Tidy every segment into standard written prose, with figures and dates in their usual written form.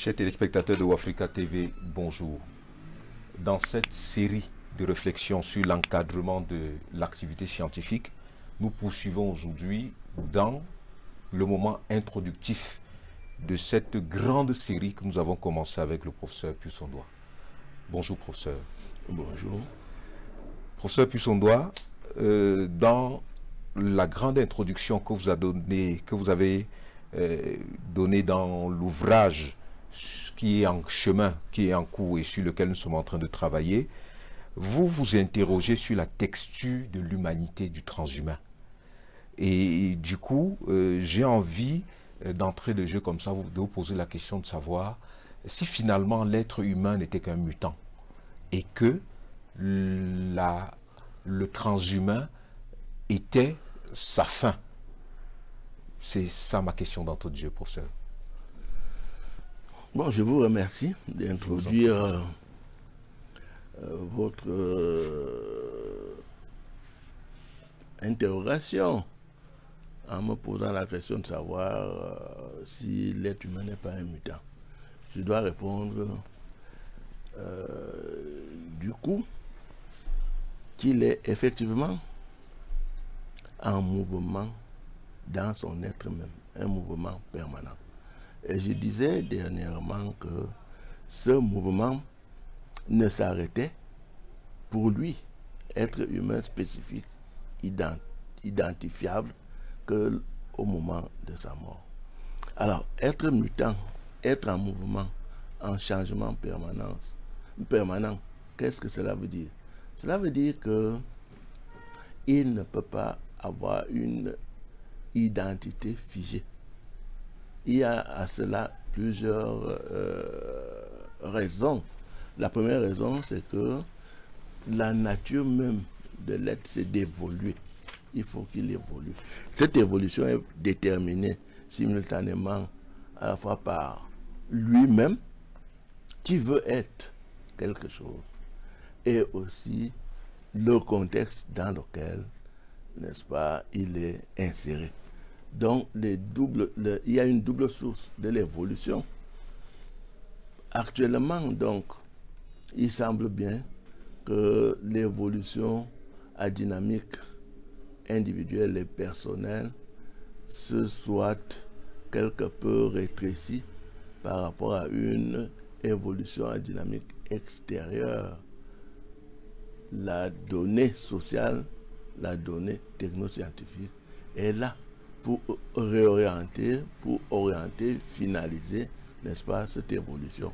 Chers téléspectateurs de Wafrica TV, bonjour. Dans cette série de réflexions sur l'encadrement de l'activité scientifique, nous poursuivons aujourd'hui dans le moment introductif de cette grande série que nous avons commencée avec le professeur Puissondois. Bonjour professeur. Bonjour. Professeur Puissondois, dans la grande introduction que vous avez donnée dans l'ouvrage qui est en chemin, qui est en cours et sur lequel nous sommes en train de travailler, vous vous interrogez sur la texture de l'humanité du transhumain. Et du coup, j'ai envie d'entrer de jeu comme ça, de vous poser la question de savoir si finalement l'être humain n'était qu'un mutant et que le transhumain était sa fin. C'est ça ma question d'entrée de jeu, professeur. Bon, je vous remercie d'introduire votre interrogation en me posant la question de savoir si l'être humain n'est pas un mutant. Je dois répondre du coup qu'il est effectivement en mouvement dans son être même, un mouvement permanent. Et je disais dernièrement que ce mouvement ne s'arrêtait pour lui, être humain spécifique, identifiable, que au moment de sa mort. Alors, être mutant, être en mouvement, en changement permanent, qu'est-ce que cela veut dire? Cela veut dire que il ne peut pas avoir une identité figée. Il y a à cela plusieurs raisons. La première raison, c'est que la nature même de l'être, c'est d'évoluer. Il faut qu'il évolue. Cette évolution est déterminée simultanément à la fois par lui-même, qui veut être quelque chose, et aussi le contexte dans lequel, n'est-ce pas, il est inséré. Donc, il y a une double source de l'évolution. Actuellement, donc, il semble bien que l'évolution à dynamique individuelle et personnelle se soit quelque peu rétrécie par rapport à une évolution à dynamique extérieure. La donnée sociale, la donnée technoscientifique est là pour orienter, finaliser, n'est-ce pas, cette évolution.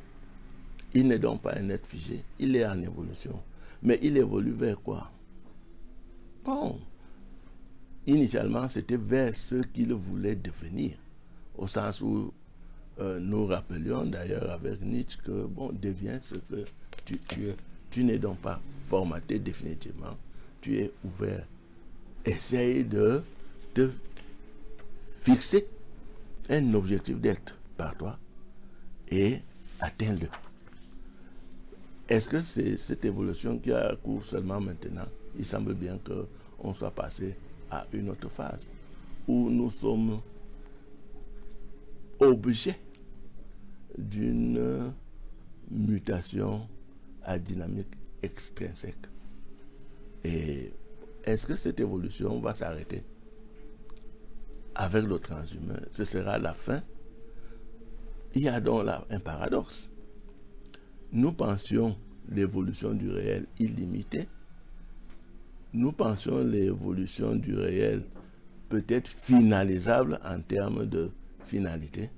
Il n'est donc pas un être figé, il est en évolution. Mais il évolue vers quoi? Bon, initialement, c'était vers ce qu'il voulait devenir, au sens où nous rappelions d'ailleurs avec Nietzsche que, bon, deviens ce que tu es. Tu n'es donc pas formaté définitivement, tu es ouvert. Essaye de te fixer un objectif d'être par toi et atteins-le. Est-ce que c'est cette évolution qui a cours seulement maintenant? Il semble bien qu'on soit passé à une autre phase où nous sommes objets d'une mutation à dynamique extrinsèque. Et est-ce que cette évolution va s'arrêter avec le transhumain? Ce sera la fin. Il y a donc là un paradoxe. Nous pensions l'évolution du réel illimitée. Nous pensions l'évolution du réel peut-être finalisable en termes de finalité,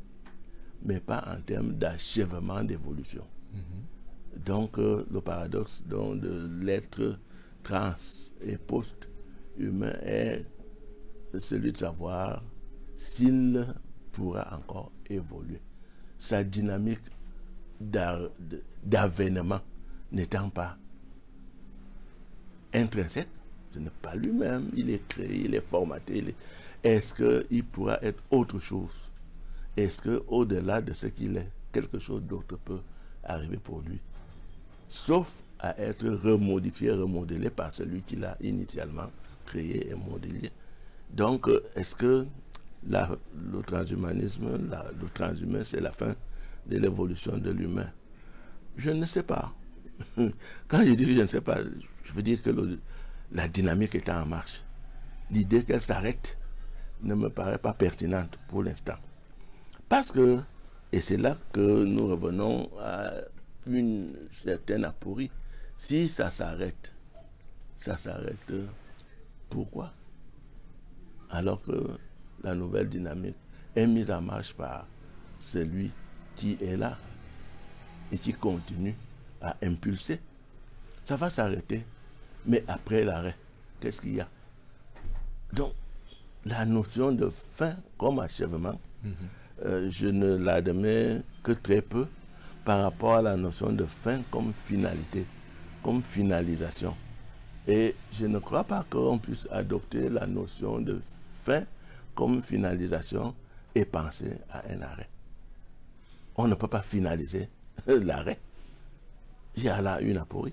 mais pas en termes d'achèvement d'évolution. Donc, le paradoxe donc, de l'être trans et post-humain est celui de savoir s'il pourra encore évoluer. Sa dynamique d'avènement n'étant pas intrinsèque, ce n'est pas lui-même, il est créé, il est formaté. Est-ce qu'il pourra être autre chose? Est-ce qu'au-delà de ce qu'il est, quelque chose d'autre peut arriver pour lui? Sauf à être remodifié, remodelé par celui qui l'a initialement créé et modélé. Donc, est-ce que le transhumanisme, le transhumain, c'est la fin de l'évolution de l'humain? Je ne sais pas. Quand je dis que je ne sais pas, je veux dire que la dynamique est en marche. L'idée qu'elle s'arrête ne me paraît pas pertinente pour l'instant. Parce que, et c'est là que nous revenons à une certaine aporie, si ça s'arrête pourquoi? Alors que la nouvelle dynamique est mise en marche par celui qui est là et qui continue à impulser. Ça va s'arrêter, mais après l'arrêt, qu'est-ce qu'il y a? Donc, la notion de fin comme achèvement, je ne l'admets que très peu par rapport à la notion de fin comme finalité, comme finalisation. Et je ne crois pas qu'on puisse adopter la notion de fin comme finalisation et penser à un arrêt. On ne peut pas finaliser l'arrêt. Il y a là une aporie.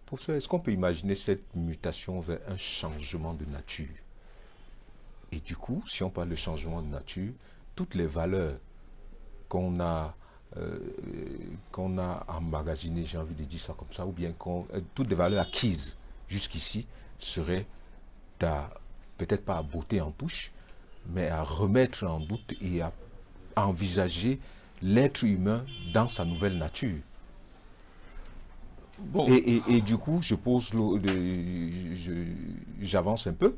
Professeur, est-ce qu'on peut imaginer cette mutation vers un changement de nature? Et du coup, si on parle de changement de nature, toutes les valeurs qu'on a emmagasinées, j'ai envie de dire ça comme ça, ou bien toutes les valeurs acquises jusqu'ici seraient peut-être pas à botter en touche, mais à remettre en doute et à envisager l'être humain dans sa nouvelle nature. Bon. Et du coup, j'avance un peu,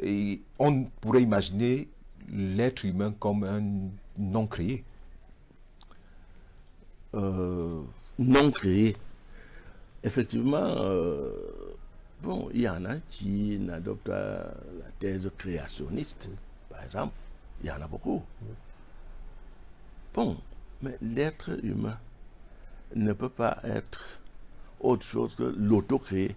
et on pourrait imaginer l'être humain comme un non créé. Non créé. Effectivement, bon, il y en a qui n'adoptent pas la thèse créationniste, par exemple. Il y en a beaucoup. Bon, mais l'être humain ne peut pas être autre chose que l'auto-créé.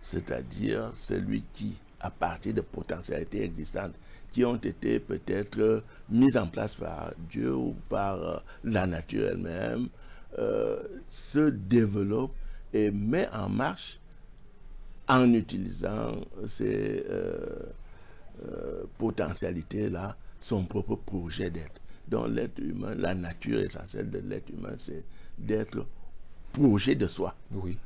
C'est-à-dire celui qui, à partir de potentialités existantes, qui ont été peut-être mises en place par Dieu ou par la nature elle-même, se développe et met en marche en utilisant ces potentialités-là, son propre projet d'être. Donc l'être humain, la nature essentielle de l'être humain, c'est d'être projet de soi. Oui.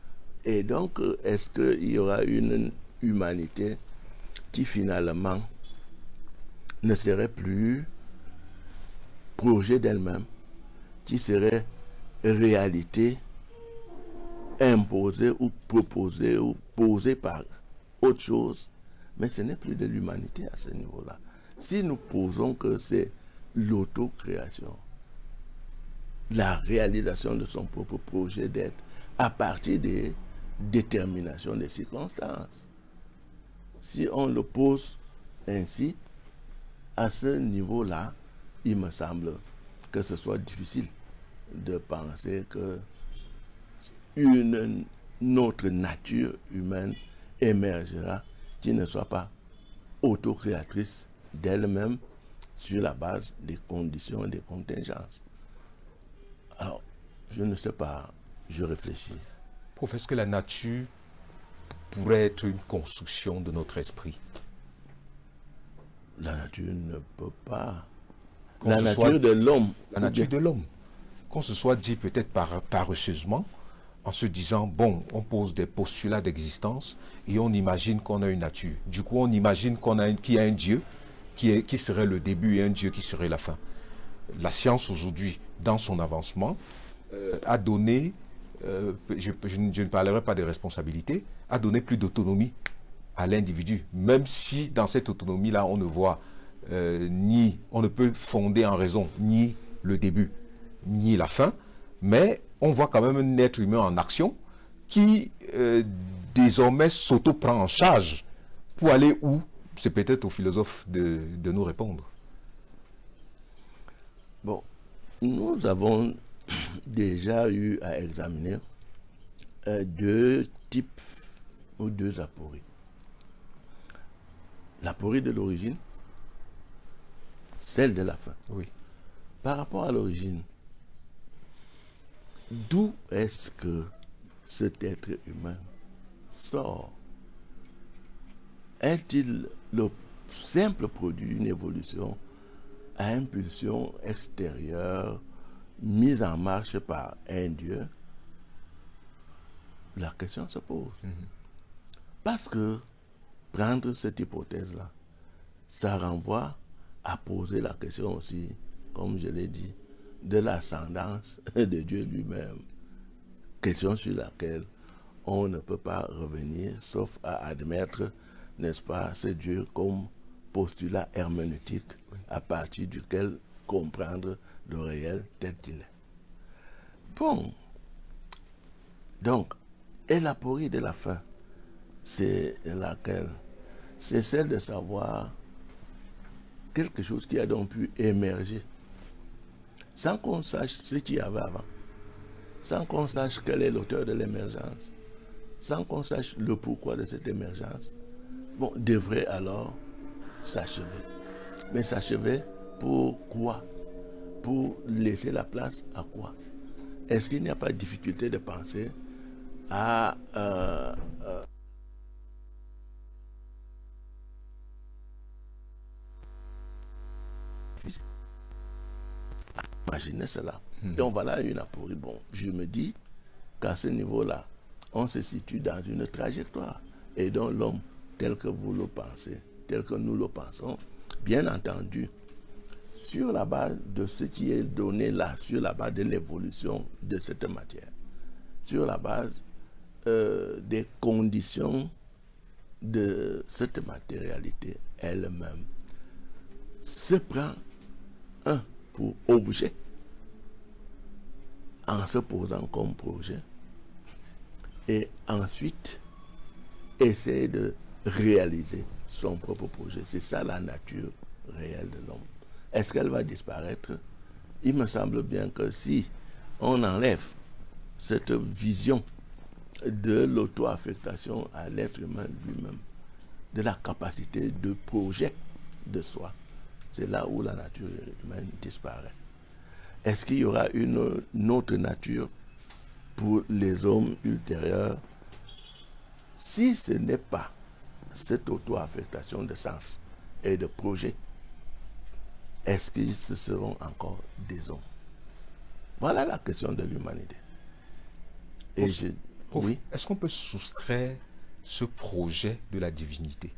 Et donc, est-ce qu'il y aura une humanité qui finalement ne serait plus projet d'elle-même, qui serait réalité imposée ou proposée ou posée par autre chose, mais ce n'est plus de l'humanité à ce niveau-là. Si nous posons que c'est l'autocréation, la réalisation de son propre projet d'être à partir des déterminations des circonstances, si on le pose ainsi, à ce niveau-là, il me semble que ce soit difficile de penser que une autre nature humaine émergera qui ne soit pas autocréatrice d'elle-même sur la base des conditions et des contingences. Alors, je ne sais pas, je réfléchis. Prof, est-ce que la nature pourrait être une construction de notre esprit? La nature ne peut pas. La nature de l'homme. La nature de l'homme. Qu'on se soit dit peut-être paresseusement, en se disant, bon, on pose des postulats d'existence et on imagine qu'on a une nature. Du coup, on imagine qu'il y a un Dieu qui serait le début et un Dieu qui serait la fin. La science aujourd'hui, dans son avancement, a donné, je ne parlerai pas de responsabilité, a donné plus d'autonomie à l'individu, même si dans cette autonomie-là, on ne voit on ne peut fonder en raison ni le début, ni la fin, mais on voit quand même un être humain en action qui désormais s'auto-prend en charge pour aller où? C'est peut-être aux philosophes de nous répondre. Bon, nous avons déjà eu à examiner deux types ou deux apories. L'aporie de l'origine, celle de la fin. Oui. Par rapport à l'origine, d'où est-ce que cet être humain sort? Est-il le simple produit d'une évolution à impulsion extérieure mise en marche par un Dieu, la question se pose. Parce que prendre cette hypothèse-là, ça renvoie à poser la question aussi, comme je l'ai dit, de l'ascendance de Dieu lui-même. Question sur laquelle on ne peut pas revenir, sauf à admettre, n'est-ce pas, ce Dieu comme postulat herméneutique à partir duquel comprendre le réel tel qu'il est. Bon. Donc, et l'aporie de la fin, c'est laquelle? C'est celle de savoir quelque chose qui a donc pu émerger sans qu'on sache ce qu'il y avait avant, sans qu'on sache quel est l'auteur de l'émergence, sans qu'on sache le pourquoi de cette émergence, bon, devrait alors s'achever. Mais s'achever pour quoi? Pour laisser la place à quoi? Est-ce qu'il n'y a pas de difficulté de penser à imaginez cela. Donc voilà une aporie. Bon, je me dis qu'à ce niveau-là, on se situe dans une trajectoire. Et donc l'homme, tel que vous le pensez, tel que nous le pensons, bien entendu, sur la base de ce qui est donné là, sur la base de l'évolution de cette matière, sur la base des conditions de cette matérialité elle-même, se prend un pour objet en se posant comme projet et ensuite essayer de réaliser son propre projet. C'est ça la nature réelle de l'homme. Est-ce qu'elle va disparaître? Il me semble bien que si on enlève cette vision de l'auto-affectation à l'être humain lui-même, de la capacité de projet de soi, c'est là où la nature humaine disparaît. Est-ce qu'il y aura une autre nature pour les hommes ultérieurs si ce n'est pas cette auto-affectation de sens et de projet? Est-ce qu'ils se seront encore des hommes? Voilà la question de l'humanité. Et oui. Est-ce qu'on peut soustraire ce projet de la divinité?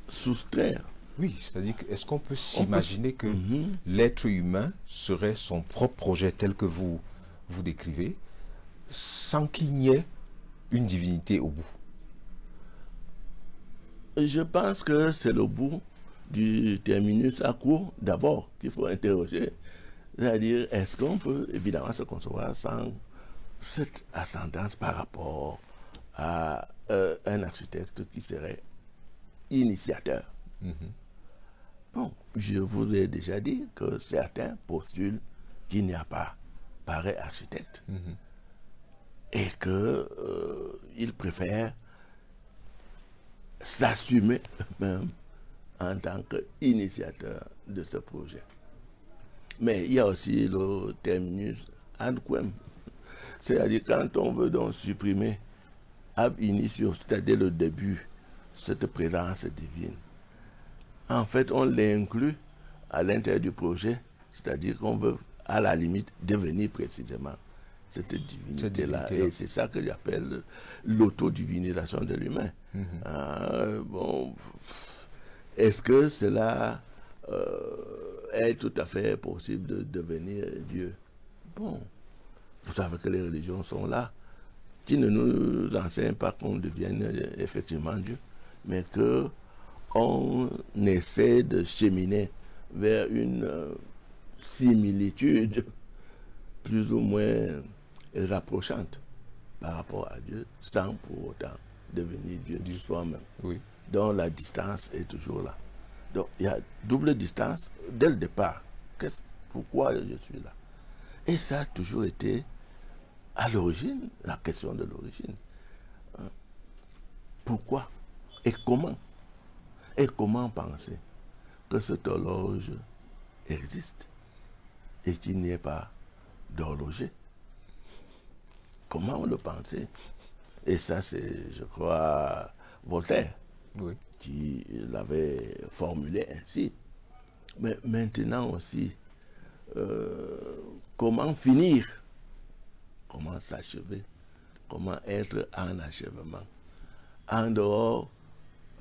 Soustraire. Oui, c'est-à-dire, est-ce qu'on peut s'imaginer que l'être humain serait son propre projet tel que vous décrivez, sans qu'il n'y ait une divinité au bout? Je pense que c'est le bout du terminus à court, d'abord, qu'il faut interroger. C'est-à-dire, est-ce qu'on peut évidemment se concevoir sans cette ascendance par rapport à un architecte qui serait initiateur? Bon, je vous ai déjà dit que certains postulent qu'il n'y a pas pareil architecte et qu'ils préfèrent s'assumer eux-mêmes en tant qu'initiateur de ce projet. Mais il y a aussi le terminus ad quem, c'est-à-dire quand on veut donc supprimer ab initio, c'est-à-dire le début, cette présence divine. En fait, on l'inclut à l'intérieur du projet, c'est-à-dire qu'on veut, à la limite, devenir précisément cette divinité-là. Et c'est ça que j'appelle l'autodivinisation de l'humain. Bon, est-ce que cela est tout à fait possible de devenir Dieu? Bon, vous savez que les religions sont là, qui ne nous enseignent pas qu'on devienne effectivement Dieu, mais que on essaie de cheminer vers une similitude plus ou moins rapprochante par rapport à Dieu, sans pour autant devenir Dieu du soi-même. Oui. Donc la distance est toujours là. Donc il y a double distance dès le départ. Pourquoi je suis là? Et ça a toujours été à l'origine, la question de l'origine. Pourquoi et comment? Et comment penser que cette horloge existe et qu'il n'y ait pas d'horloger? Comment on le pensait? Et ça, c'est, je crois, Voltaire qui l'avait formulé ainsi. Mais maintenant aussi, comment finir? Comment s'achever? Comment être en achèvement? En dehors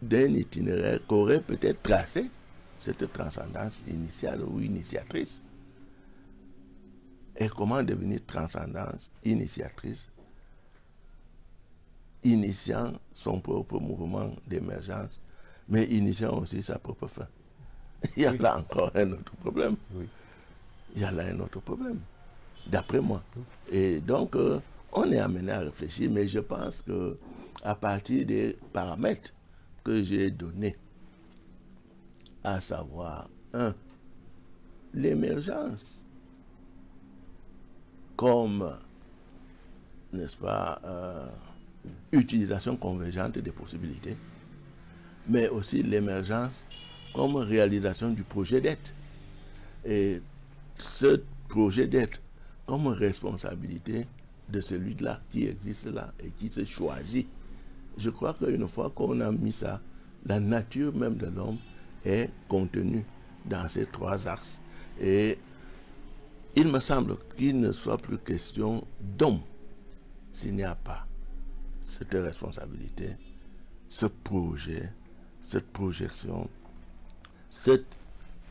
d'un itinéraire qu'aurait peut-être tracé cette transcendance initiale ou initiatrice. Et comment devenir transcendance initiatrice, initiant son propre mouvement d'émergence, mais initiant aussi sa propre fin. Il y a là encore un autre problème. Oui. Il y a là un autre problème, d'après moi. Et donc, on est amené à réfléchir, mais je pense que à partir des paramètres que j'ai donnés, à savoir, l'émergence comme, n'est-ce pas, utilisation convergente des possibilités, mais aussi l'émergence comme réalisation du projet d'être. Et ce projet d'être comme responsabilité de celui-là qui existe là et qui se choisit. Je crois qu'une fois qu'on a mis ça, la nature même de l'homme est contenue dans ces trois axes. Et il me semble qu'il ne soit plus question d'homme s'il n'y a pas cette responsabilité, ce projet, cette projection, cet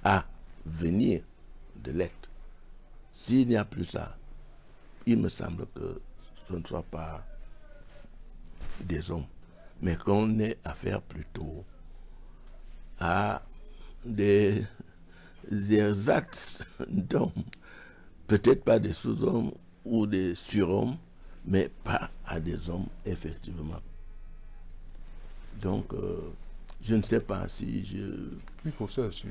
avenir de l'être. S'il n'y a plus ça, il me semble que ce ne soit pas des hommes, mais qu'on ait affaire plutôt à des ersatz d'hommes, peut-être pas des sous-hommes ou des surhommes, mais pas à des hommes effectivement. Donc, je ne sais pas si je... Oui, professeur, si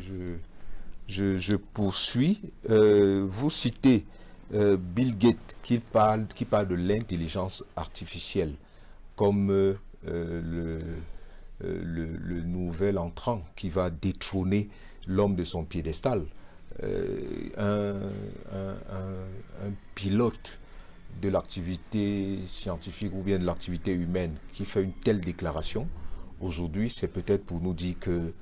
je poursuis. Vous citez Bill Gates qui parle de l'intelligence artificielle comme le nouvel entrant qui va détrôner l'homme de son piédestal. Un pilote de l'activité scientifique ou bien de l'activité humaine qui fait une telle déclaration, aujourd'hui, c'est peut-être pour nous dire que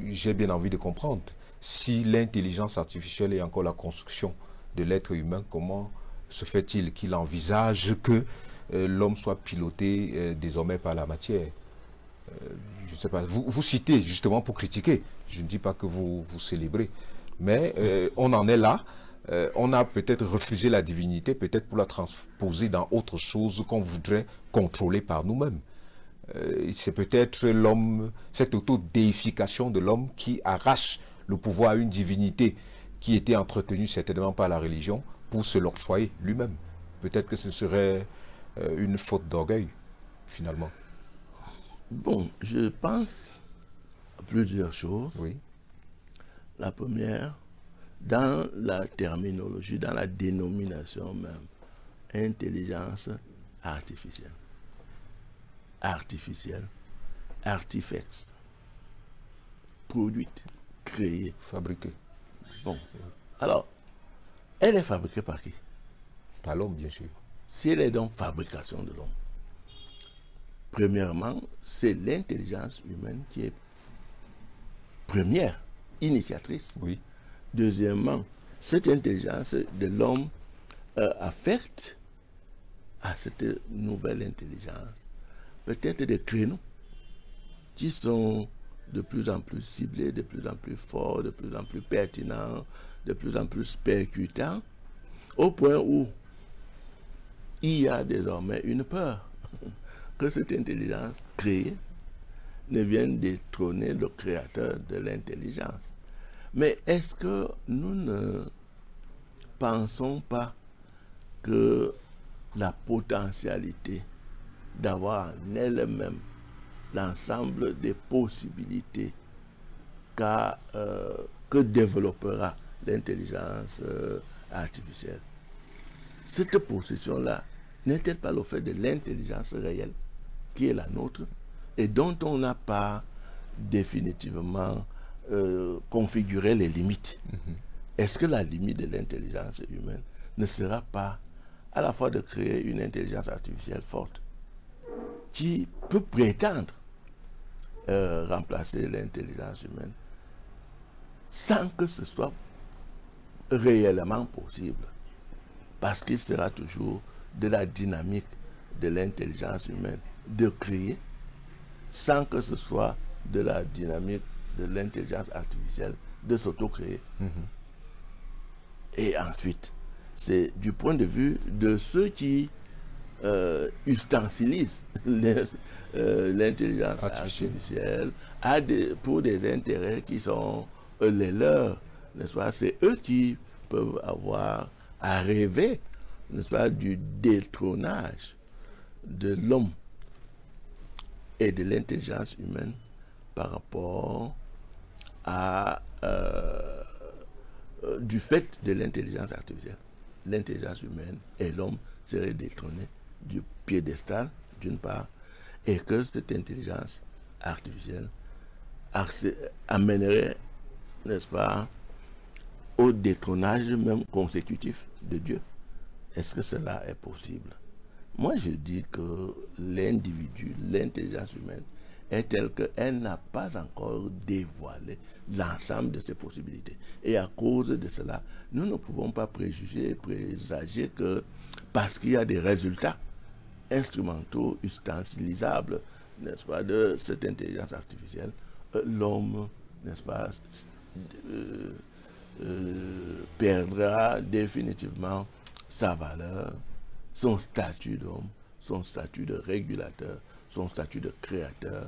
j'ai bien envie de comprendre. Si l'intelligence artificielle est encore la construction de l'être humain, comment se fait-il qu'il envisage que l'homme soit piloté désormais par la matière? Je ne sais pas. Vous citez justement pour critiquer. Je ne dis pas que vous célébrez. Mais on en est là. On a peut-être refusé la divinité, peut-être pour la transposer dans autre chose qu'on voudrait contrôler par nous-mêmes. C'est peut-être l'homme, cette auto-déification de l'homme qui arrache le pouvoir à une divinité qui était entretenue certainement par la religion pour se l'octroyer lui-même. Peut-être que ce serait une faute d'orgueil, finalement. Bon, je pense à plusieurs choses. Oui. La première, dans la terminologie, dans la dénomination même, intelligence artificielle. Artificielle, artifex, produite, créée, fabriquée. Bon, alors, elle est fabriquée par qui? Par l'homme, bien sûr. Si elle est donc fabrication de l'homme, premièrement, c'est l'intelligence humaine qui est première, initiatrice. Oui. Deuxièmement, cette intelligence de l'homme affecte à cette nouvelle intelligence peut-être des créneaux qui sont de plus en plus ciblés, de plus en plus forts, de plus en plus pertinents, de plus en plus percutants, au point où il y a désormais une peur que cette intelligence créée ne vienne détrôner le créateur de l'intelligence. Mais est-ce que nous ne pensons pas que la potentialité d'avoir en elle-même l'ensemble des possibilités que développera l'intelligence artificielle, cette possession-là n'est-elle pas le fait de l'intelligence réelle qui est la nôtre et dont on n'a pas définitivement configuré les limites? Est-ce que la limite de l'intelligence humaine ne sera pas à la fois de créer une intelligence artificielle forte qui peut prétendre remplacer l'intelligence humaine, sans que ce soit réellement possible. Parce qu'il sera toujours de la dynamique de l'intelligence humaine de créer sans que ce soit de la dynamique de l'intelligence artificielle de s'auto-créer. Et ensuite, c'est du point de vue de ceux qui ustensilisent l'intelligence artificielle pour des intérêts qui sont les leurs, n'est-ce pas? C'est eux qui peuvent avoir à rêver, n'est-ce pas, du détrônage de l'homme et de l'intelligence humaine par rapport à du fait de l'intelligence artificielle. L'intelligence humaine et l'homme seraient détrônés du piédestal, d'une part, et que cette intelligence artificielle amènerait, n'est-ce pas, au détrônage même consécutif de Dieu. Est-ce que cela est possible? Moi, je dis que l'individu, l'intelligence humaine, est telle qu'elle n'a pas encore dévoilé l'ensemble de ses possibilités. Et à cause de cela, nous ne pouvons pas présager que parce qu'il y a des résultats instrumentaux, ustensilisables, n'est-ce pas, de cette intelligence artificielle, l'homme, n'est-ce pas, perdra définitivement sa valeur, son statut d'homme, son statut de régulateur, son statut de créateur,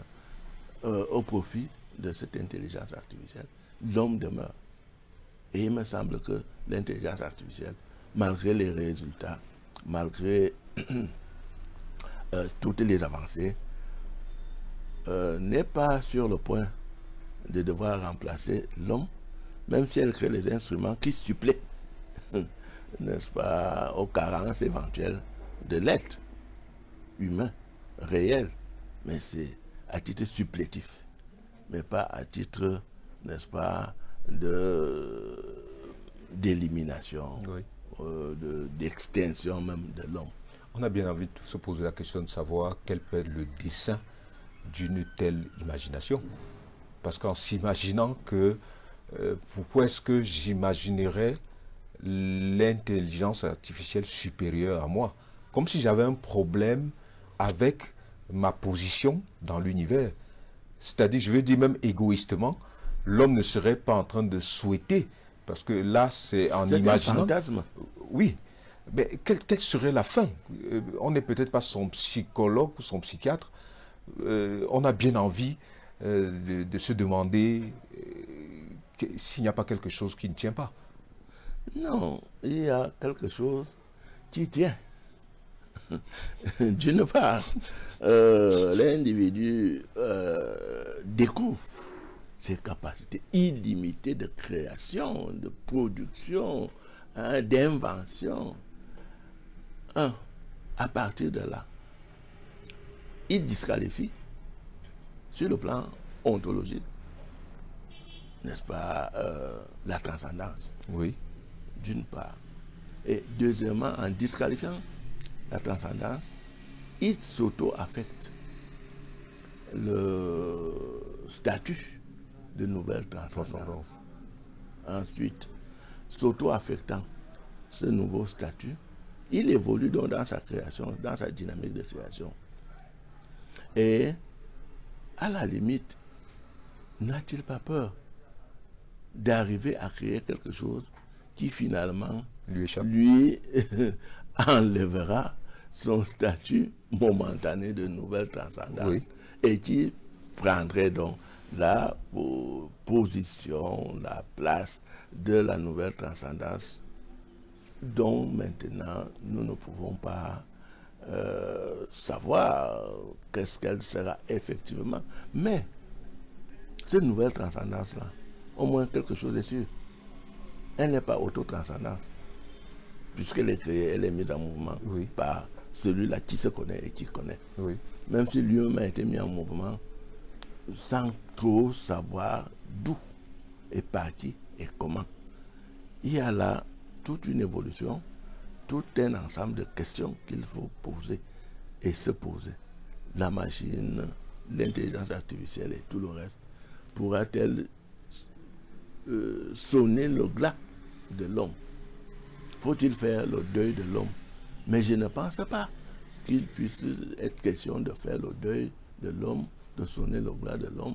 au profit de cette intelligence artificielle. L'homme demeure. Et il me semble que l'intelligence artificielle, malgré les résultats, malgré toutes les avancées, n'est pas sur le point de devoir remplacer l'homme, même si elle crée les instruments qui suppléent, n'est-ce pas, aux carences éventuelles de l'être humain, réel. Mais c'est à titre supplétif, mais pas à titre, n'est-ce pas, d'élimination, d'extinction même de l'homme. On a bien envie de se poser la question de savoir quel peut être le dessein d'une telle imagination. Parce qu'en s'imaginant que, pourquoi est-ce que j'imaginerais l'intelligence artificielle supérieure à moi? Comme si j'avais un problème avec ma position dans l'univers. C'est-à-dire, je veux dire même égoïstement, l'homme ne serait pas en train de souhaiter, parce que là, c'est en imaginant... C'est un fantasme. Oui, mais quelle serait la fin? On n'est peut-être pas son psychologue ou son psychiatre. On a bien envie de se demander s'il n'y a pas quelque chose qui ne tient pas. Non, il y a quelque chose qui tient. D'une part, l'individu découvre ses capacités illimitées de création, de production, d'invention. À partir de là, il disqualifie sur le plan ontologique, n'est-ce pas, la transcendance. Oui. D'une part. Et deuxièmement, en disqualifiant la transcendance, il s'auto-affecte le statut de nouvelle transcendance. Ensuite, s'auto-affectant ce nouveau statut, il évolue donc dans sa création, dans sa dynamique de création. Et à la limite, n'a-t-il pas peur d'arriver à créer quelque chose qui finalement lui enlèvera son statut momentané de nouvelle transcendance, et qui prendrait donc la position, la place de la nouvelle transcendance dont maintenant nous ne pouvons pas savoir qu'est-ce qu'elle sera effectivement. Mais cette nouvelle transcendance-là, au moins quelque chose est sûr, elle n'est pas auto-transcendance, puisqu'elle est créée, elle est mise en mouvement par celui-là qui se connaît et qui connaît. Même si lui-même a été mis en mouvement sans trop savoir d'où et par qui et comment. Il y a là toute une évolution, tout un ensemble de questions qu'il faut poser et se poser. La machine, l'intelligence artificielle et tout le reste, pourra-t-elle sonner le glas de l'homme? Faut-il faire le deuil de l'homme? Mais je ne pense pas qu'il puisse être question de faire le deuil de l'homme, de sonner le glas de l'homme,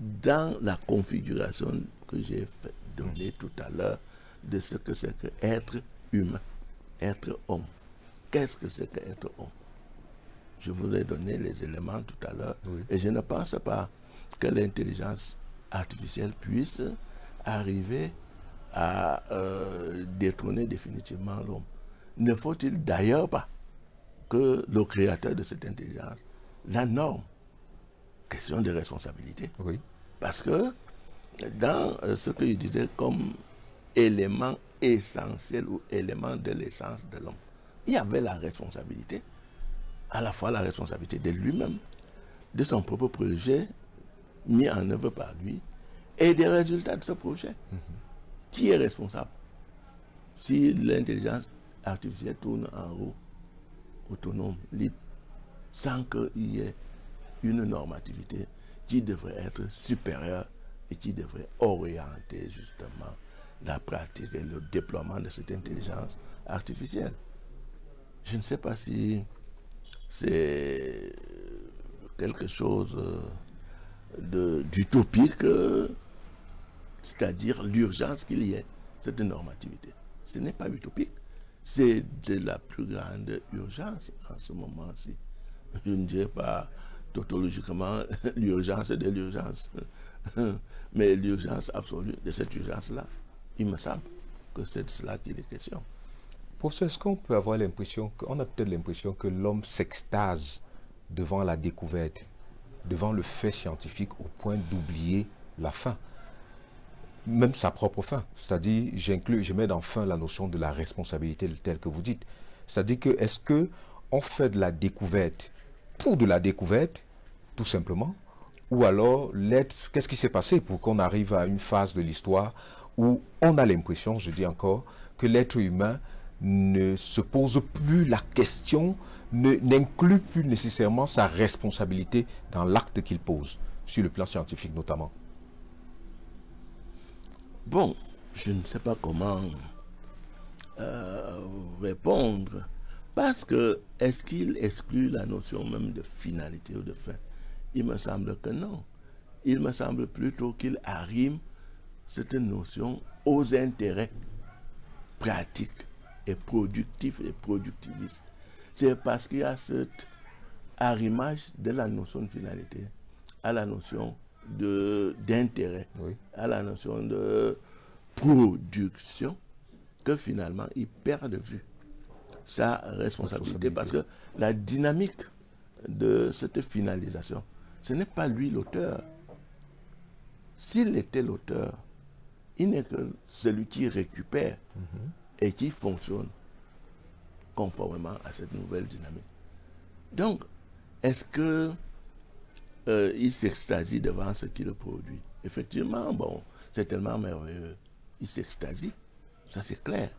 dans la configuration que j'ai donnée tout à l'heure de ce que c'est que être humain, être homme. Qu'est-ce que c'est que être homme? Je vous ai donné les éléments tout à l'heure, oui. Et je ne pense pas que l'intelligence artificielle puisse arriver à détrôner définitivement l'homme. Ne faut-il d'ailleurs pas que le créateur de cette intelligence la norme? Question de responsabilité. Oui. Parce que dans ce que je disais comme élément essentiel ou élément de l'essence de l'homme, il y avait la responsabilité, à la fois la responsabilité de lui-même, de son propre projet mis en œuvre par lui, et des résultats de ce projet. Qui est responsable? Si l'intelligence artificielle tourne en roue, autonome, libre, sans qu'il y ait une normativité qui devrait être supérieure et qui devrait orienter justement la pratique et le déploiement de cette intelligence artificielle. Je ne sais pas si c'est quelque chose d'utopique, c'est-à-dire l'urgence qu'il y ait cette normativité. Ce n'est pas utopique, c'est de la plus grande urgence en ce moment-ci. Je ne dirais pas tautologiquement l'urgence de l'urgence, mais l'urgence absolue de cette urgence-là, il me semble que c'est de cela qu'il est question. Professeur, est-ce qu'on peut avoir l'impression, on a peut-être l'impression que l'homme s'extase devant la découverte, devant le fait scientifique au point d'oublier la fin, même sa propre fin. C'est-à-dire, je mets dans fin la notion de la responsabilité telle que vous dites. C'est-à-dire que, est-ce qu'on fait de la découverte pour de la découverte, tout simplement, ou alors l'être, qu'est-ce qui s'est passé pour qu'on arrive à une phase de l'histoire où on a l'impression, je dis encore, que l'être humain ne se pose plus la question, n'inclut plus nécessairement sa responsabilité dans l'acte qu'il pose, sur le plan scientifique notamment. Bon, je ne sais pas comment répondre, parce que est-ce qu'il exclut la notion même de finalité ou de fin? Il me semble que non. Il me semble plutôt qu'il arrime cette notion aux intérêts pratiques et productifs et productivistes. C'est parce qu'il y a cet arrimage de la notion de finalité à la notion d'intérêt, oui, à la notion de production, que finalement il perd de vue sa responsabilité. Parce que la dynamique de cette finalisation, ce n'est pas lui l'auteur. S'il était l'auteur, il n'est que celui qui récupère et qui fonctionne conformément à cette nouvelle dynamique. Donc, est-ce que il s'extasie devant ce qu'il produit? Effectivement, bon, c'est tellement merveilleux. Il s'extasie, ça c'est clair.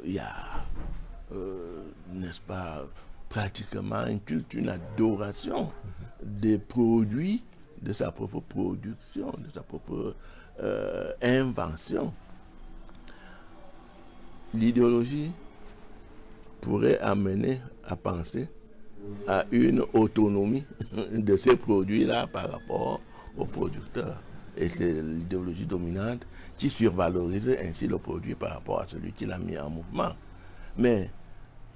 Il y a, n'est-ce pas, pratiquement un culte, une adoration des produits de sa propre production, de sa propre invention. L'idéologie pourrait amener à penser à une autonomie de ces produits-là par rapport aux producteurs. Et c'est l'idéologie dominante qui survalorise ainsi le produit par rapport à celui qui l'a mis en mouvement. Mais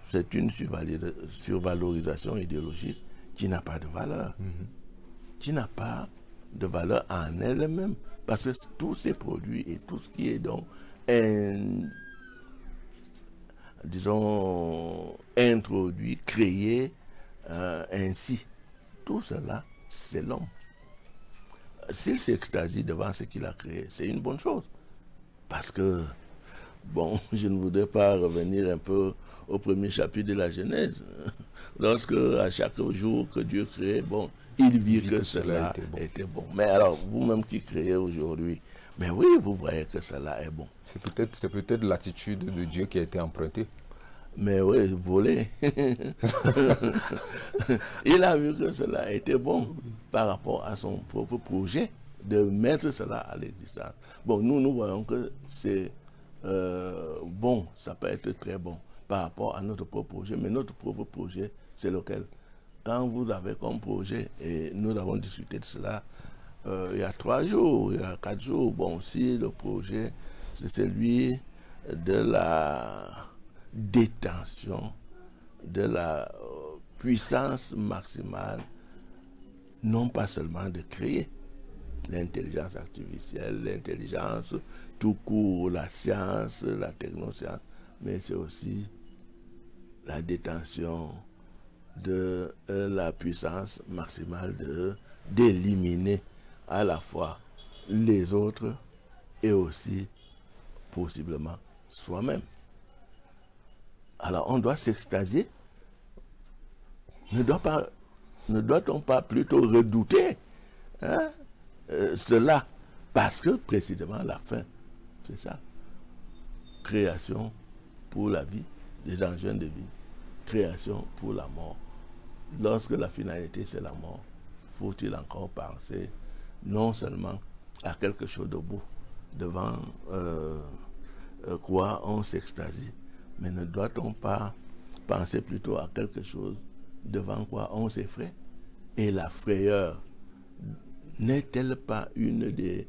c'est une survalorisation idéologique qui n'a pas de valeur. Qui n'a pas de valeur en elle-même. Parce que tous ces produits et tout ce qui est donc disons introduit, créé ainsi, tout cela, c'est l'homme. S'il s'extasie devant ce qu'il a créé, c'est une bonne chose. Parce que, bon, je ne voudrais pas revenir un peu au premier chapitre de la Genèse. Lorsque, à chaque jour que Dieu créait, bon, il vit que cela était bon. Mais alors, vous-même qui créez aujourd'hui, mais oui, vous voyez que cela est bon. C'est peut-être l'attitude de Dieu qui a été empruntée. Mais oui, voler. Il a vu que cela était bon par rapport à son propre projet de mettre cela à l'existence. Bon, nous voyons que c'est bon, ça peut être très bon par rapport à notre propre projet, mais notre propre projet, c'est lequel? Quand vous avez comme projet, et nous avons discuté de cela il y a 3 jours, il y a 4 jours, bon, si le projet, c'est celui de la détention de la puissance maximale, non pas seulement de créer l'intelligence artificielle, l'intelligence tout court, la science, la technoscience, mais c'est aussi la détention de la puissance maximale d'éliminer à la fois les autres et aussi possiblement soi-même. Alors on doit s'extasier. Ne doit-on pas plutôt redouter cela? Parce que précisément la fin, c'est ça. Création pour la vie, des engins de vie. Création pour la mort. Lorsque la finalité c'est la mort, faut-il encore penser non seulement à quelque chose de beau devant quoi on s'extasie, mais ne doit-on pas penser plutôt à quelque chose devant quoi on s'effraie? Et la frayeur n'est-elle pas une des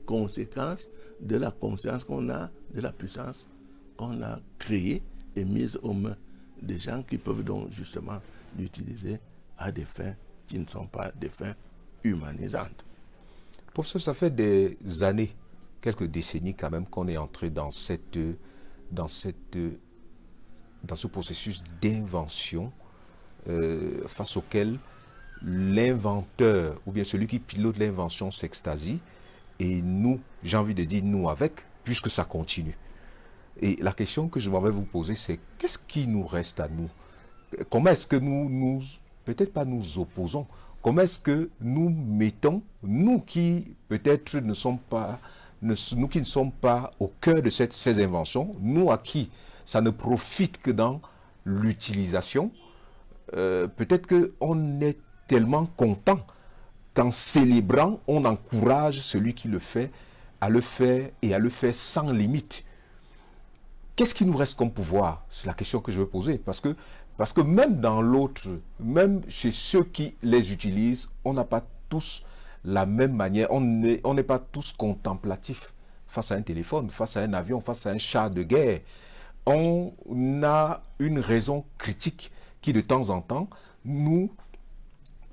conséquences de la conscience qu'on a, de la puissance qu'on a créée et mise aux mains des gens qui peuvent donc justement l'utiliser à des fins qui ne sont pas des fins humanisantes? Professeur, ça fait des années, quelques décennies quand même, qu'on est entré dans ce processus d'invention face auquel l'inventeur ou bien celui qui pilote l'invention s'extasie, et nous, j'ai envie de dire nous avec, puisque ça continue. Et la question que je m'avais vous poser, c'est qu'est-ce qui nous reste à nous? Comment est-ce que nous peut-être pas nous opposons, comment est-ce que nous mettons, nous qui peut-être ne sommes pas, nous qui ne sommes pas au cœur de ces inventions, nous à qui ça ne profite que dans l'utilisation, peut-être qu'on est tellement content qu'en célébrant, on encourage celui qui le fait à le faire et à le faire sans limite. Qu'est-ce qui nous reste comme pouvoir? C'est la question que je vais poser. Parce que même dans l'autre, même chez ceux qui les utilisent, on n'a pas tous la même manière. On n'est pas tous contemplatifs face à un téléphone, face à un avion, face à un char de guerre. On a une raison critique qui, de temps en temps, nous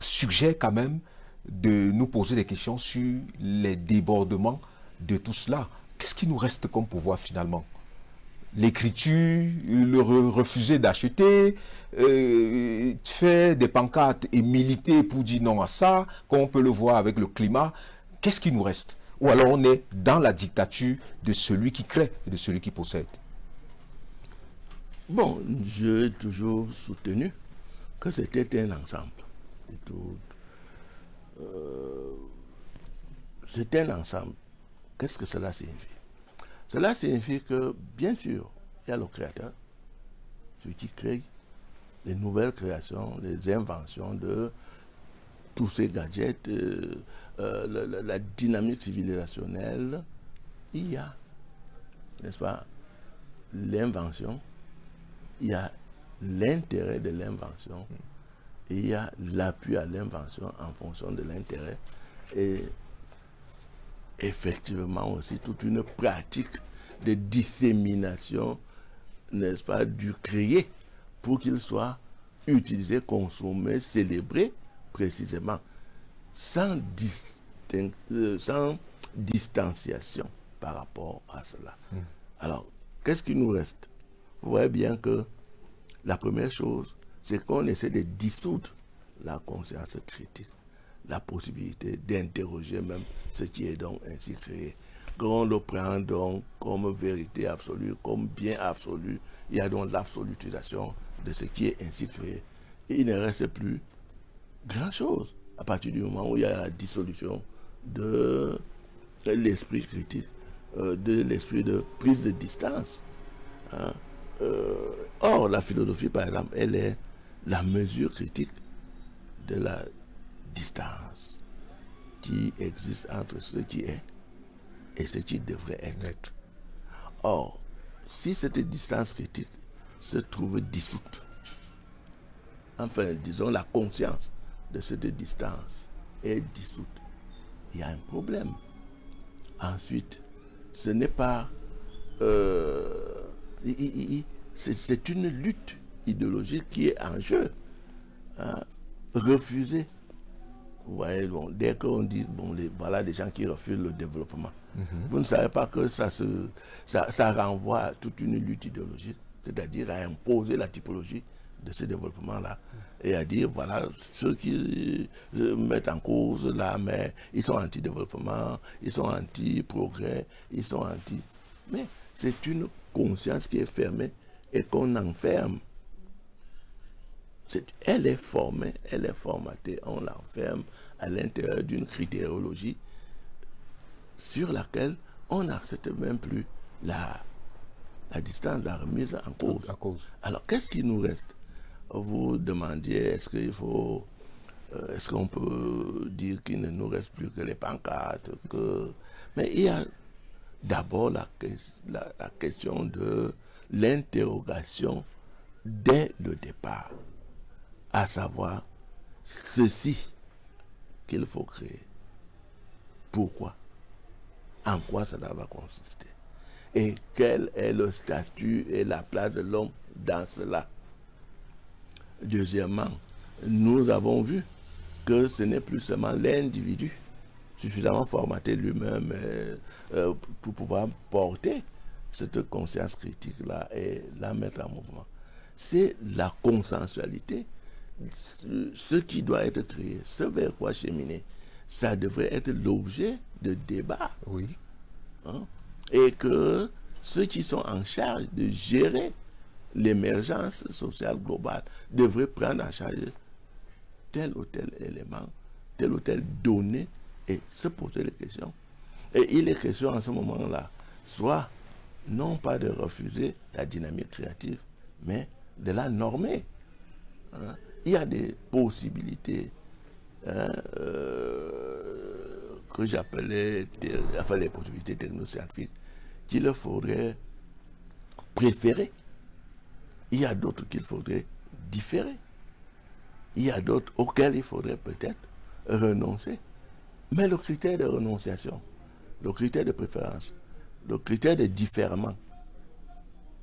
suggère quand même de nous poser des questions sur les débordements de tout cela. Qu'est-ce qui nous reste comme pouvoir finalement? L'écriture, le refuser d'acheter, faire des pancartes et militer pour dire non à ça, comme on peut le voir avec le climat. Qu'est-ce qui nous reste? Ou alors on est dans la dictature de celui qui crée et de celui qui possède? Bon, j'ai toujours soutenu que c'était un ensemble. C'est un ensemble. Qu'est-ce que cela signifie? Cela signifie que, bien sûr, il y a le créateur, celui qui crée les nouvelles créations, les inventions de tous ces gadgets, la dynamique civilisationnelle. Il y a, n'est-ce pas, l'invention, il y a l'intérêt de l'invention, et il y a l'appui à l'invention en fonction de l'intérêt, et effectivement aussi toute une pratique de dissémination, n'est-ce pas, du créé pour qu'il soit utilisé, consommé, célébré précisément, sans distanciation par rapport à cela. Alors, qu'est-ce qui nous reste? Vous voyez bien que la première chose, c'est qu'on essaie de dissoudre la conscience critique, la possibilité d'interroger même ce qui est donc ainsi créé. Qu'on le prend donc comme vérité absolue, comme bien absolu, il y a donc l'absolutisation de ce qui est ainsi créé. Et il ne reste plus grand-chose à partir du moment où il y a la dissolution de l'esprit critique, de l'esprit de prise de distance. Hein. Or, la philosophie, par exemple, elle est la mesure critique de la distance qui existe entre ce qui est et ce qui devrait être. Or, si cette distance critique se trouve dissoute, enfin, disons, la conscience de cette distance est dissoute, il y a un problème. Ensuite, ce n'est pas... c'est une lutte idéologique qui est en jeu. Hein. Refuser. Vous voyez, bon, dès qu'on dit, bon, voilà des gens qui refusent le développement. Vous ne savez pas que ça renvoie à toute une lutte idéologique, c'est-à-dire à imposer la typologie de ce développement-là et à dire, voilà, ceux qui mettent en cause là, mais ils sont anti-développement, ils sont anti-progrès, ils sont anti... Mais c'est une conscience qui est fermée et qu'on enferme. Elle est formée, elle est formatée, on l'enferme à l'intérieur d'une critériologie sur laquelle on n'accepte même plus la distance, la remise en cause. Alors, qu'est-ce qui nous reste? Vous demandiez, est-ce qu'on peut dire qu'il ne nous reste plus que les pancartes, mais il y a d'abord la question de l'interrogation dès le départ, à savoir ceci qu'il faut créer. Pourquoi? En quoi cela va consister? Et quel est le statut et la place de l'homme dans cela? Deuxièmement, nous avons vu que ce n'est plus seulement l'individu suffisamment formaté lui-même pour pouvoir porter cette conscience critique-là et la mettre en mouvement. C'est la consensualité, ce qui doit être créé, ce vers quoi cheminer. Ça devrait être l'objet de débat. Oui. Hein? Et que ceux qui sont en charge de gérer l'émergence sociale globale devraient prendre en charge tel ou tel élément, telle ou telle donnée et se poser les questions. Et il est question en ce moment-là, soit non pas de refuser la dynamique créative, mais de la normer. Hein? Il y a des possibilités que j'appelais les possibilités technoscientifiques qu'il faudrait préférer. Il y a d'autres qu'il faudrait différer. Il y a d'autres auxquels il faudrait peut-être renoncer. Mais le critère de renonciation, le critère de préférence, le critère de différement,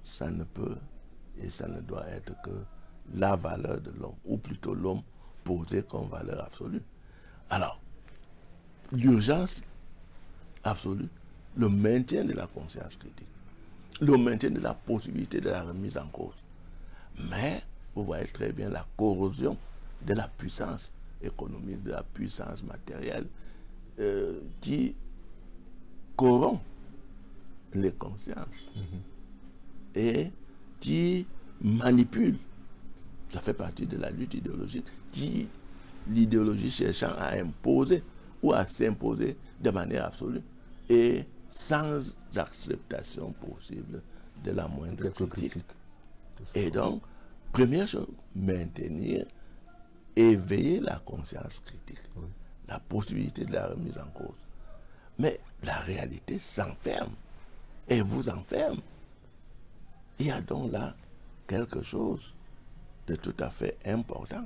ça ne peut et ça ne doit être que la valeur de l'homme, ou plutôt l'homme posé comme valeur absolue. Alors, l'urgence absolue, le maintien de la conscience critique, le maintien de la possibilité de la remise en cause. Mais, vous voyez très bien la corrosion de la puissance économique, de la puissance matérielle qui corrompt les consciences et qui manipule. Ça fait partie de la lutte idéologique qui, l'idéologie cherchant à imposer ou à s'imposer de manière absolue et sans acceptation possible de la moindre critique. Et donc, première chose, maintenir, éveiller la conscience critique, la possibilité de la remise en cause. Mais la réalité s'enferme et vous enferme. Il y a donc là quelque chose de tout à fait important.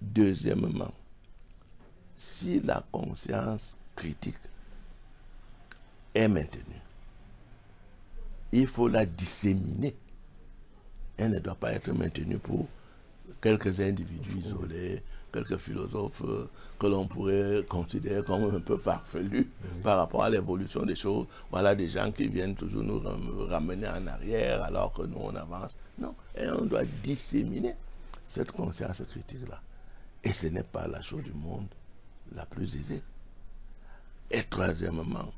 Deuxièmement, si la conscience critique est maintenue, il faut la disséminer. Elle ne doit pas être maintenue pour quelques individus isolés, quelques philosophes que l'on pourrait considérer comme un peu farfelus par rapport à l'évolution des choses. Voilà des gens qui viennent toujours nous ramener en arrière alors que nous on avance. Non, et on doit disséminer cette conscience critique-là. Et ce n'est pas la chose du monde la plus aisée. Et troisièmement,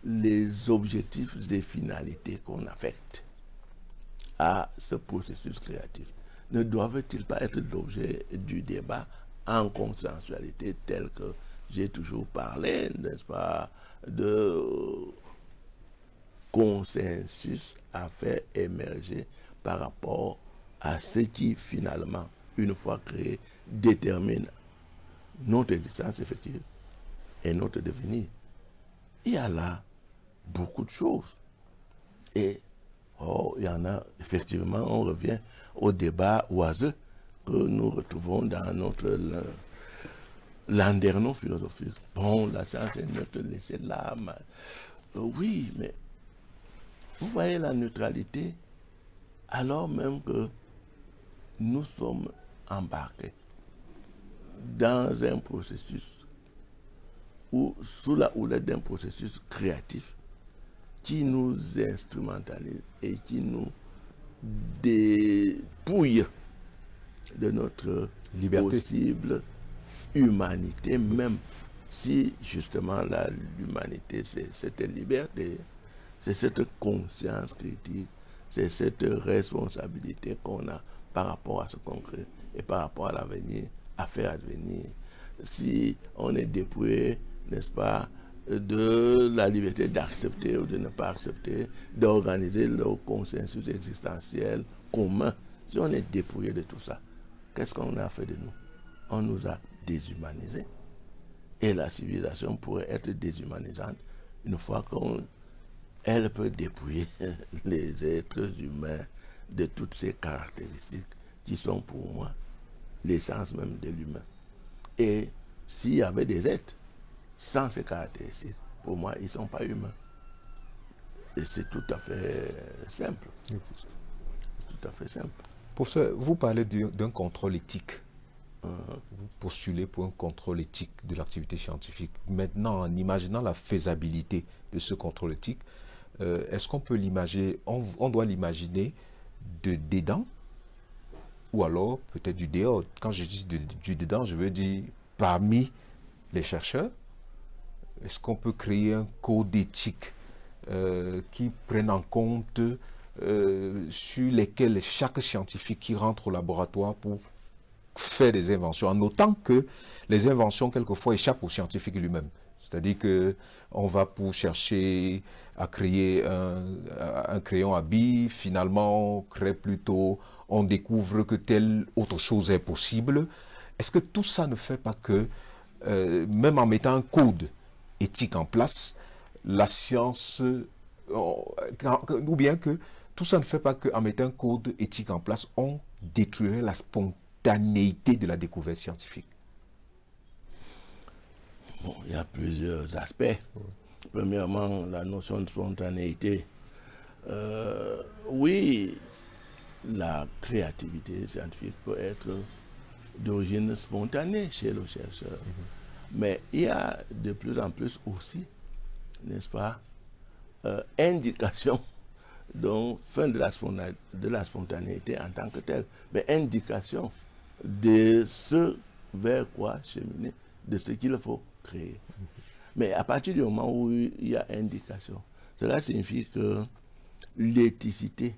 les objectifs et finalités qu'on affecte à ce processus créatif ne doivent-ils pas être l'objet du débat en consensualité tel que j'ai toujours parlé, n'est-ce pas, de consensus à faire émerger par rapport à ce qui finalement, une fois créé, détermine notre existence effective et notre devenir. Il y a là beaucoup de choses. Et il y en a, effectivement, on revient au débat oiseux que nous retrouvons dans notre landerneau philosophique. Bon, la science est neutre, laissez là. Oui, mais vous voyez la neutralité, alors même que nous sommes embarqués dans un processus ou sous la houlette d'un processus créatif qui nous instrumentalise et qui nous dépouille de notre liberté, possible humanité, même si justement l'humanité c'est cette liberté, c'est cette conscience critique, c'est cette responsabilité qu'on a par rapport à ce qu'on crée et par rapport à l'avenir, à faire advenir. Si on est dépouillé, n'est-ce pas, de la liberté d'accepter ou de ne pas accepter, d'organiser le consensus existentiel commun, si on est dépouillé de tout ça, qu'est-ce qu'on a fait de nous? On nous a déshumanisés. Et la civilisation pourrait être déshumanisante une fois qu'elle peut dépouiller les êtres humains de toutes ces caractéristiques qui sont pour moi l'essence même de l'humain. Et s'il y avait des êtres sans ces caractéristiques, pour moi, ils ne sont pas humains. Et c'est tout à fait simple. Tout à fait simple. Professeur, vous parlez d'un contrôle éthique. Vous postulez pour un contrôle éthique de l'activité scientifique. Maintenant, en imaginant la faisabilité de ce contrôle éthique, est-ce qu'on peut l'imaginer, on doit l'imaginer de dedans ou alors peut-être du dehors? Quand je dis du dedans, je veux dire parmi les chercheurs. Est-ce qu'on peut créer un code éthique qui prenne en compte sur lesquels chaque scientifique qui rentre au laboratoire pour faire des inventions, en notant que les inventions quelquefois échappent au scientifique lui-même. C'est-à-dire que on va pour chercher à créer un crayon à billes, finalement on crée plutôt, on découvre que telle autre chose est possible. Est-ce que tout ça ne fait pas que, même en mettant un code éthique en place, la science, ou bien que tout ça ne fait pas qu'en mettant un code éthique en place, on détruirait la spontanéité de la découverte scientifique? Bon, il y a plusieurs aspects. Premièrement, la notion de spontanéité. Oui, la créativité scientifique peut être d'origine spontanée chez le chercheur. Mais il y a de plus en plus aussi, n'est-ce pas, indication, donc fin de la spontanéité en tant que telle, mais indication de ce vers quoi cheminer, de ce qu'il faut créer. Mais à partir du moment où il y a indication, cela signifie que l'éthicité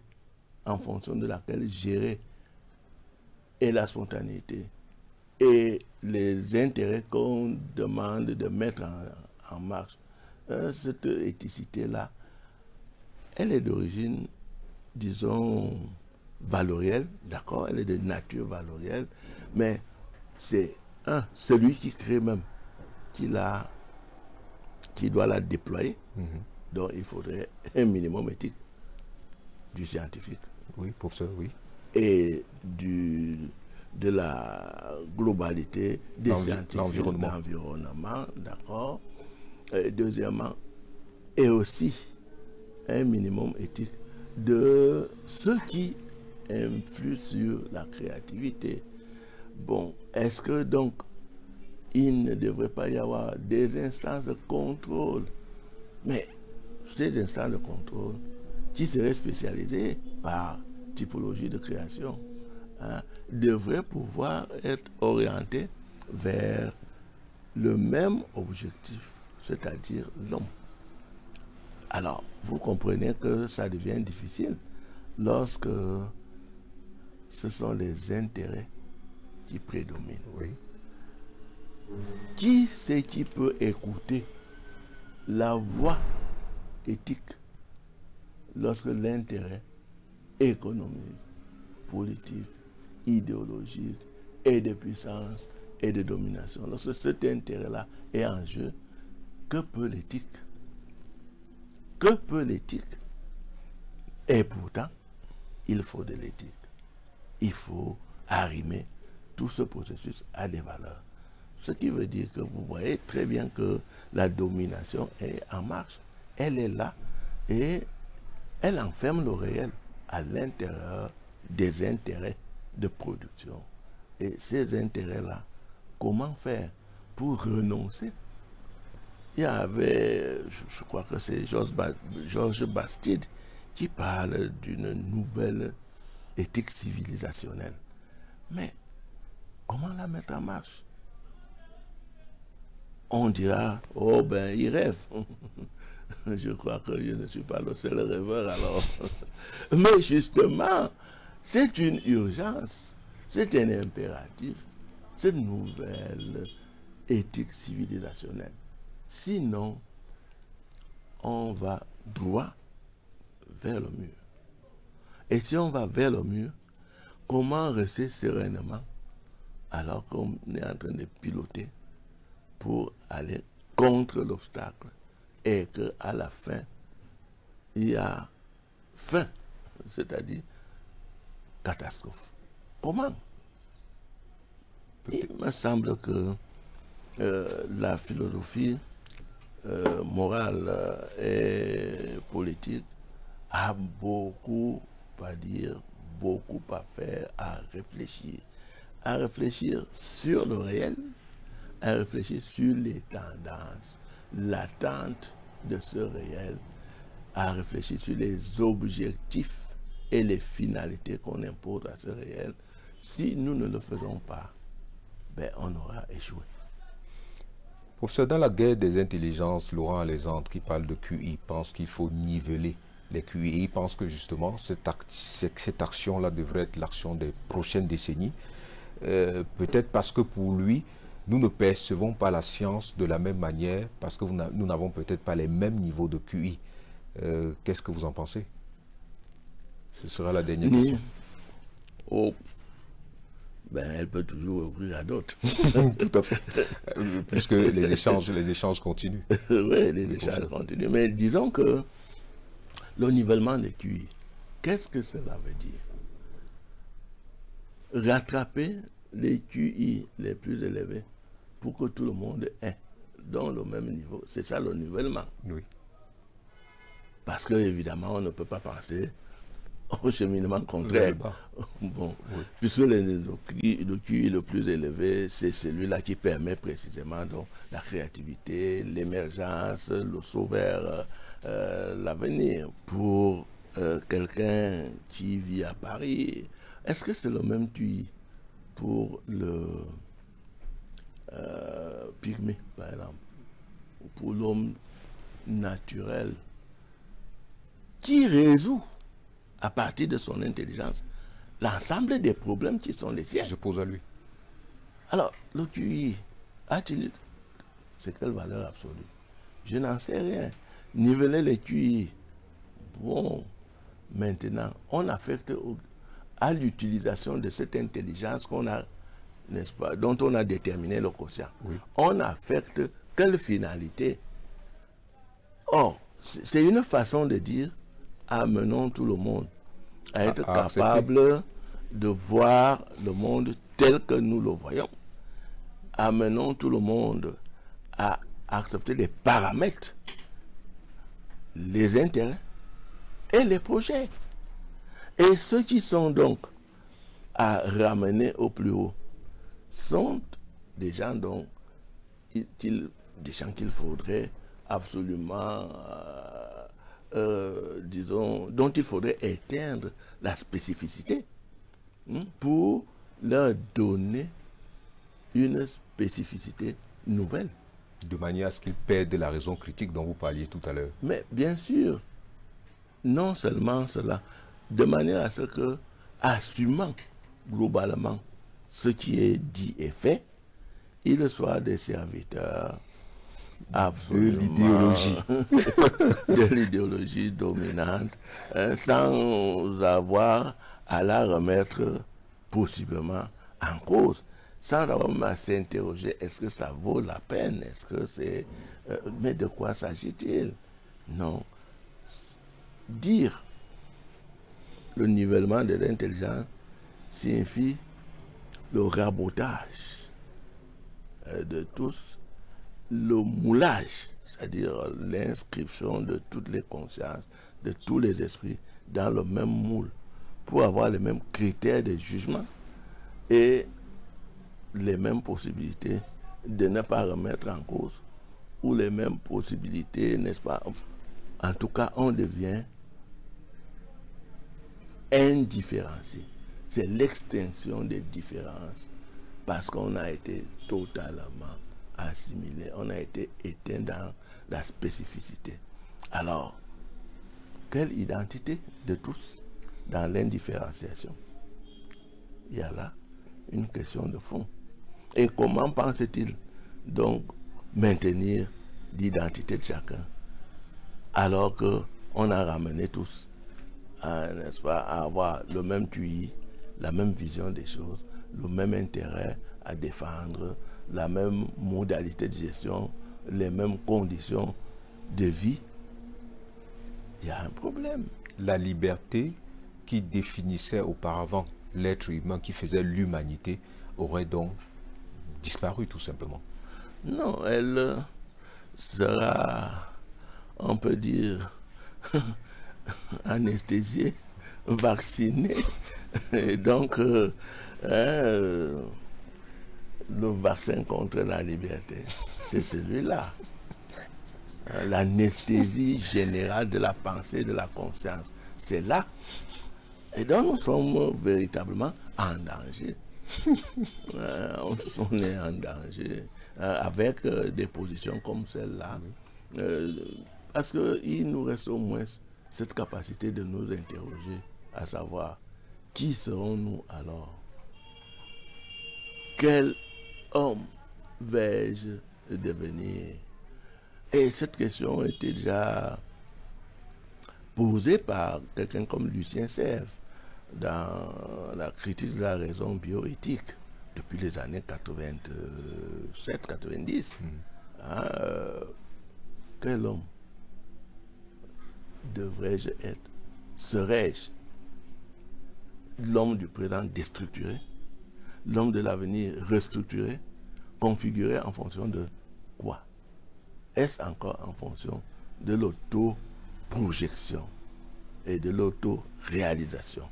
en fonction de laquelle gérer et la spontanéité et les intérêts qu'on demande de mettre en marche, cette éthicité-là, elle est d'origine, disons, valorielle, d'accord, elle est de nature valorielle, mais c'est celui qui crée même, qui doit la déployer. Donc il faudrait un minimum éthique du scientifique. Oui, professeur, oui. Et de la globalité des scientifiques, l'environnement, d'accord. Deuxièmement, et aussi un minimum éthique de ceux qui influent sur la créativité. Bon, est-ce que donc il ne devrait pas y avoir des instances de contrôle? Mais ces instances de contrôle qui seraient spécialisées par typologie de création devraient pouvoir être orientées vers le même objectif, c'est-à-dire l'homme. Alors, vous comprenez que ça devient difficile lorsque ce sont les intérêts qui prédominent. Oui. Qui c'est qui peut écouter la voix éthique lorsque l'intérêt économique, politique, idéologique et de puissance et de domination, lorsque cet intérêt-là est en jeu, que peut l'éthique? Que peut l'éthique? Et pourtant, il faut de l'éthique. Il faut arrimer tout ce processus à des valeurs. Ce qui veut dire que vous voyez très bien que la domination est en marche. Elle est là et elle enferme le réel à l'intérieur des intérêts de production. Et ces intérêts-là, comment faire pour renoncer? Il y avait, je crois que c'est Georges Bastide qui parle d'une nouvelle éthique civilisationnelle. Mais comment la mettre en marche? On dira, oh ben, il rêve. Je crois que je ne suis pas le seul rêveur alors. Mais justement, c'est une urgence, c'est un impératif, cette nouvelle éthique civilisationnelle. Sinon, on va droit vers le mur. Et si on va vers le mur, comment rester sereinement alors qu'on est en train de piloter pour aller contre l'obstacle et qu'à la fin, il y a fin, c'est-à-dire catastrophe. Comment? Il me semble que la philosophie morale et politique a beaucoup à dire, beaucoup à faire, à réfléchir sur le réel, à réfléchir sur les tendances, l'attente de ce réel, à réfléchir sur les objectifs et les finalités qu'on impose à ce réel. Si nous ne le faisons pas, ben on aura échoué. Professeur, dans la guerre des intelligences, Laurent Alexandre, qui parle de QI, pense qu'il faut niveler les QI. Il pense que justement, cette action-là devrait être l'action des prochaines décennies. Peut-être parce que pour lui, nous ne percevons pas la science de la même manière, parce que nous n'avons peut-être pas les mêmes niveaux de QI. Qu'est-ce que vous en pensez? Ce sera la dernière question. Oh. Ben, elle peut toujours ouvrir à d'autres. Tout à fait. Puisque les échanges continuent. Oui, les échanges continuent. Mais disons que le nivellement des QI, qu'est-ce que cela veut dire? Rattraper les QI les plus élevés pour que tout le monde ait dans le même niveau. C'est ça le nivellement. Oui. Parce que, évidemment, on ne peut pas penser au cheminement contraire. Bon, oui. Puisque le QI le plus élevé, c'est celui-là qui permet précisément donc, la créativité, l'émergence, le saut vers l'avenir. Pour quelqu'un qui vit à Paris, est-ce que c'est le même QI pour le pygmée, par exemple, ou pour l'homme naturel qui résout à partir de son intelligence l'ensemble des problèmes qui sont les siens? Je pose à lui. Alors, le QI, a-t-il c'est quelle valeur absolue? Je n'en sais rien. Niveler les QI, bon, maintenant, on affecte à l'utilisation de cette intelligence qu'on a, n'est-ce pas, dont on a déterminé le quotient. Oui. On affecte quelle finalité? Or, c'est une façon de dire amenons tout le monde à être capable de voir le monde tel que nous le voyons. Amenons tout le monde à accepter les paramètres, les intérêts et les projets. Et ceux qui sont donc à ramener au plus haut sont des gens dont qu'il faudrait absolument disons, dont il faudrait éteindre la spécificité pour leur donner une spécificité nouvelle. De manière à ce qu'ils perdent la raison critique dont vous parliez tout à l'heure. Mais bien sûr, non seulement cela, de manière à ce que, assumant globalement ce qui est dit et fait, ils soient des serviteurs absolument de l'idéologie dominante, sans avoir à la remettre possiblement en cause. sans avoir même à s'interroger, est-ce que ça vaut la peine? Est-ce que c'est... mais de quoi s'agit-il? Non. Dire le nivellement de l'intelligence signifie le rabotage de tous, le moulage, c'est-à-dire l'inscription de toutes les consciences, de tous les esprits dans le même moule pour avoir les mêmes critères de jugement et les mêmes possibilités de ne pas remettre en cause ou les mêmes possibilités, n'est-ce pas? En tout cas, on devient indifférencié. C'est l'extinction des différences parce qu'on a été totalement assimilé, on a été éteint dans la spécificité. Alors, quelle identité de tous dans l'indifférenciation? Il y a là une question de fond. Et comment pense-t-il donc maintenir l'identité de chacun alors qu'on a ramené tous n'est-ce pas, à avoir le même QI, la même vision des choses, le même intérêt à défendre, la même modalité de gestion, les mêmes conditions de vie? Il y a un problème. La liberté qui définissait auparavant l'être humain, qui faisait l'humanité, aurait donc disparu tout simplement. Non, elle sera, on peut dire, anesthésiée, vaccinée. Et donc, le vaccin contre la liberté, c'est celui-là. L'anesthésie générale de la pensée, de la conscience, c'est là. Et donc, nous sommes véritablement en danger. On est en danger avec des positions comme celle-là. Parce qu'il nous reste au moins cette capacité de nous interroger, à savoir, qui serons-nous alors? Quel homme vais-je devenir? Et cette question était déjà posée par quelqu'un comme Lucien Serve dans la critique de la raison bioéthique depuis les années 87-90. Quel homme devrais-je être? Serais-je l'homme du présent déstructuré, l'homme de l'avenir restructuré, configuré en fonction de quoi? Est-ce encore en fonction de l'auto-projection et de l'auto-réalisation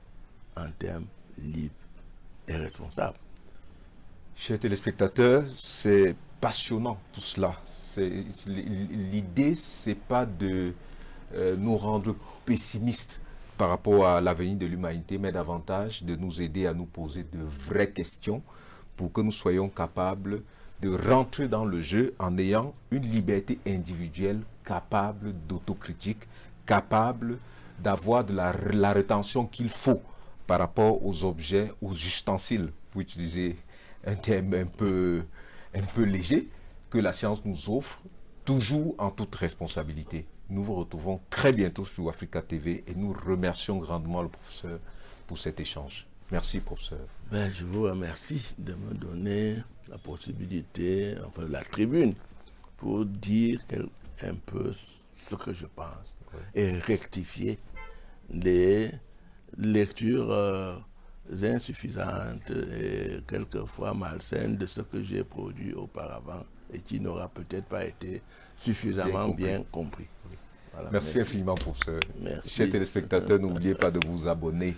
en termes libres et responsables? Chers téléspectateurs, c'est passionnant tout cela. L'idée, c'est pas de nous rendre pessimistes par rapport à l'avenir de l'humanité, mais davantage de nous aider à nous poser de vraies questions pour que nous soyons capables de rentrer dans le jeu en ayant une liberté individuelle capable d'autocritique, capable d'avoir de la rétention qu'il faut par rapport aux objets, aux ustensiles, pour utiliser un terme un peu léger, que la science nous offre, toujours en toute responsabilité. Nous vous retrouvons très bientôt sur Africa TV et nous remercions grandement le professeur pour cet échange. Merci, professeur. Je vous remercie de me donner la possibilité, enfin la tribune, pour dire un peu ce que je pense et rectifier les lectures insuffisantes et quelquefois malsaines de ce que j'ai produit auparavant et qui n'aura peut-être pas été suffisamment bien compris. Voilà, merci infiniment, professeur. Merci. Chers téléspectateurs, n'oubliez pas de vous abonner.